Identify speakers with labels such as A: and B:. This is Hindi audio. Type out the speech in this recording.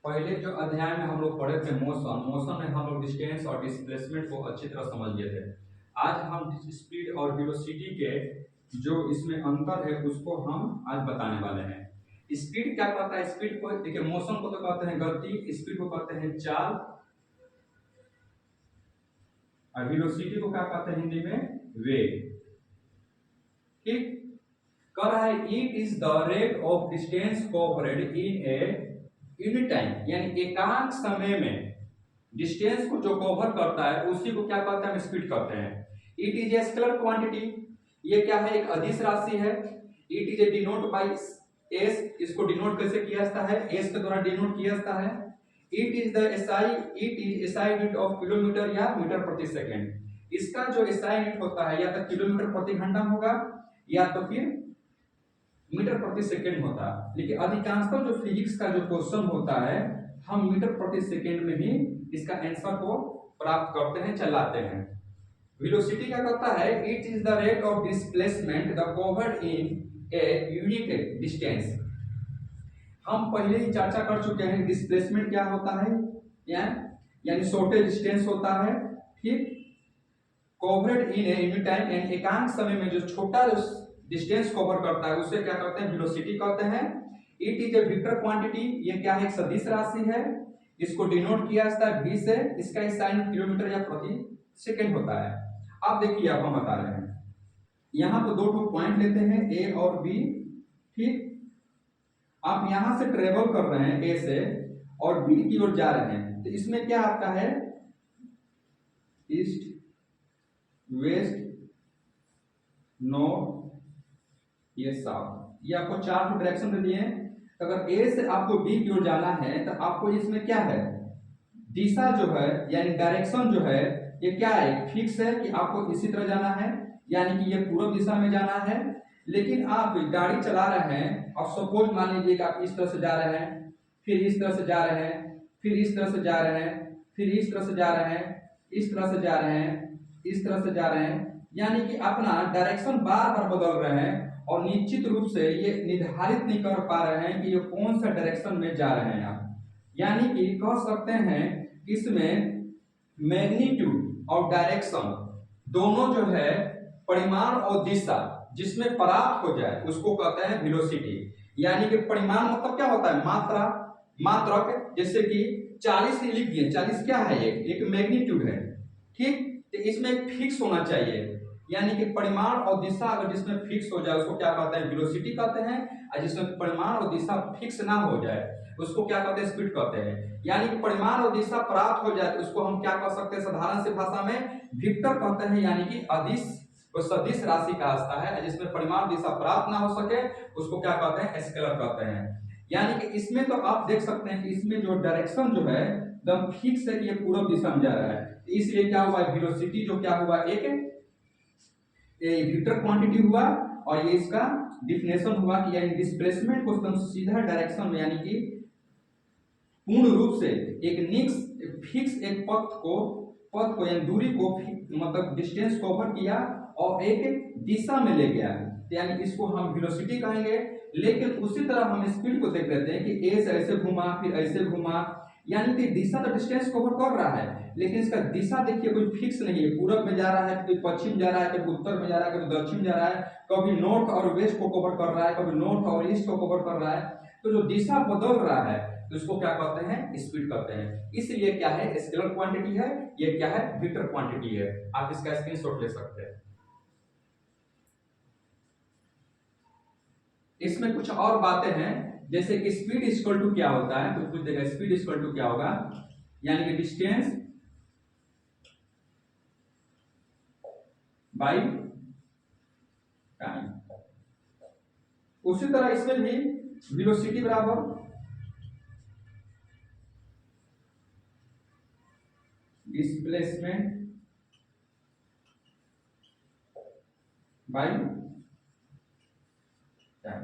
A: पहले जो अध्याय में हम लोग पढ़े थे मोशन में हम लोग डिस्टेंस और डिस्प्लेसमेंट को अच्छी तरह समझ लिए थे। आज हम स्पीड और वेलोसिटी के जो इसमें अंतर है उसको हम आज बताने वाले हैं। स्पीड क्या कहता है? स्पीड को देखिए, मोशन को तो कहते हैं गति, स्पीड को कहते हैं चाल, और वेलोसिटी को क्या कहते हैं हिंदी में? वेग। ठीक, कह रहा है it is the rate of distance covered in time, यानी एकांक समय में डिस्टेंस को जो कवर करता है उसी को क्या कहते हैं? हम स्पीड कहते हैं। It is a scalar quantity, ये क्या है? एक अदिश राशि है। It is a denote by S, इसको डिनोट कैसे किया जाता है? एस के द्वारा डिनोट किया जाता है। It is the SI unit of kilometre या मीटर प्रति सेकंड। इसका जो एसआई यूनिट होता है या तो किलोमीटर प्रति घंटा होगा या तो फिर मीटर प्रति सेकंड होता है। लेकिन अधिकांशतः जो फिजिक्स का जो क्वेश्चन होता है हम मीटर प्रति सेकंड में ही इसका आंसर को प्राप्त करते हैं, चलाते हैं। वेलोसिटी क्या करता है? It is the rate of displacement the covered in a unit distance. हम पहले ही चर्चा कर चुके हैं डिस्प्लेसमेंट क्या होता है, यानी शॉर्टेज डिस्टेंस होता है। ठीक, covered in a unit time, यानी एकांक समय में जो छोटा डिस्टेंस कवर करता है उसे क्या कहते हैं? वेलोसिटी कहते हैं। It is a vector quantity, ये क्या है? एक सदिश राशि है। इसको डिनोट किया जाता है v से, इसका साइन किलोमीटर या प्रति सेकंड होता है। अब देखिए, अब हम बता रहे हैं यहां तो दो पॉइंट लेते हैं a और b। ठीक, आप यहां से ट्रेवल कर रहे हैं a से और b की ओर जा रहे हैं, तो इसमें क्या आपका है? ईस्ट, वेस्ट, नॉर्थ, ये साउथ, ये आपको चार डायरेक्शन दे दिए हैं। अगर ए से आपको बी की ओर जाना है तो आपको इसमें क्या है? दिशा जो है यानी डायरेक्शन जो है ये क्या है? फिक्स है कि आपको इसी तरह जाना है, यानी कि ये पूर्व दिशा में जाना है। लेकिन आप गाड़ी चला रहे हैं और सपोज मान लीजिए कि आप इस तरह से जा रहे हैं, फिर इस तरह से जा रहे हैं, फिर इस तरह से जा रहे हैं, फिर इस तरह से जा रहे हैं, इस तरह से जा रहे हैं, इस तरह से जा रहे हैं, यानी कि अपना डायरेक्शन बार बार बदल रहे हैं और निश्चित रूप से ये निर्धारित नहीं कर पा रहे हैं कि ये कौन सा डायरेक्शन में जा रहे हैं आप। यानी कि कह सकते हैं इसमें मैग्नीट्यूड और डायरेक्शन दोनों जो है परिमाण और दिशा जिसमें प्राप्त हो जाए उसको कहते हैं वेलोसिटी। यानी कि परिमाण मतलब क्या होता है? मात्रा, मात्रक। जैसे कि 40 ही लिख दिए, 40 क्या है? एक मैग्नीट्यूड है। ठीक, तो इसमें फिक्स होना चाहिए, यानी कि परिमाण और दिशा अगर जिसमें फिक्स हो जाए उसको क्या कहते हैं? वेलोसिटी कहते हैं। और जिसमें परिमाण और दिशा फिक्स ना हो जाए उसको क्या कहते हैं? स्पीड कहते हैं। यानी कि परिमाण और दिशा प्राप्त हो जाए तो उसको हम क्या कह सकते हैं? साधारण सी भाषा में वेक्टर कहते हैं, यानी कि अदिश और सदिश राशि का अवस्था है। जिसमें परिमाण दिशा प्राप्त ना हो सके उसको क्या कहते हैं? स्केलर कहते हैं। यानी कि इसमें तो आप देख सकते हैं कि इसमें जो डायरेक्शन जो है एकदम फिक्स है कि ये पूर्व दिशा में जा रहा है, इसलिए क्या हुआ? वेलोसिटी जो क्या हुआ? एक वेक्टर क्वांटिटी हुआ और ये इसका डिफिनेशन हुआ कि यानी डिस्प्लेसमेंट को एकदम सीधा डायरेक्शन में, यानी कि पूर्ण रूप से एक फिक्स एक पथ को यानी दूरी को मतलब डिस्टेंस कवर किया और एक दिशा में ले गया, यानी इसको हम वेलोसिटी कहेंगे। लेकिन उसी तरह हम स्पीड को देख लेते हैं कि ए से ऐसे घुमा फिर ऐसे घुमा, यानी कि दिशा तो डिस्टेंस कवर कर रहा है लेकिन इसका दिशा देखिए कोई फिक्स नहीं है। पूरब में जा रहा है, कभी पश्चिम जा रहा है, कभी उत्तर में जा रहा है, कभी दक्षिण जा रहा है, कभी नॉर्थ और वेस्ट को कवर कर रहा है, कभी नॉर्थ और ईस्ट को कवर कर रहा है। तो जो दिशा बदल रहा है तो इसको क्या कहते हैं? स्पीड कहते हैं। इसलिए क्या है? स्केलर क्वांटिटी है, ये क्या है? वेक्टर क्वांटिटी है। आप इसका स्क्रीनशॉट ले सकते हैं। इसमें कुछ और बातें हैं, जैसे कि स्पीड इक्वल टू क्या होता है, तो पूछ देगा स्पीड इक्वल टू क्या होगा, यानी कि डिस्टेंस बाय टाइम। उसी तरह इसमें भी वेलोसिटी बराबर डिस्प्लेसमेंट बाय टाइम।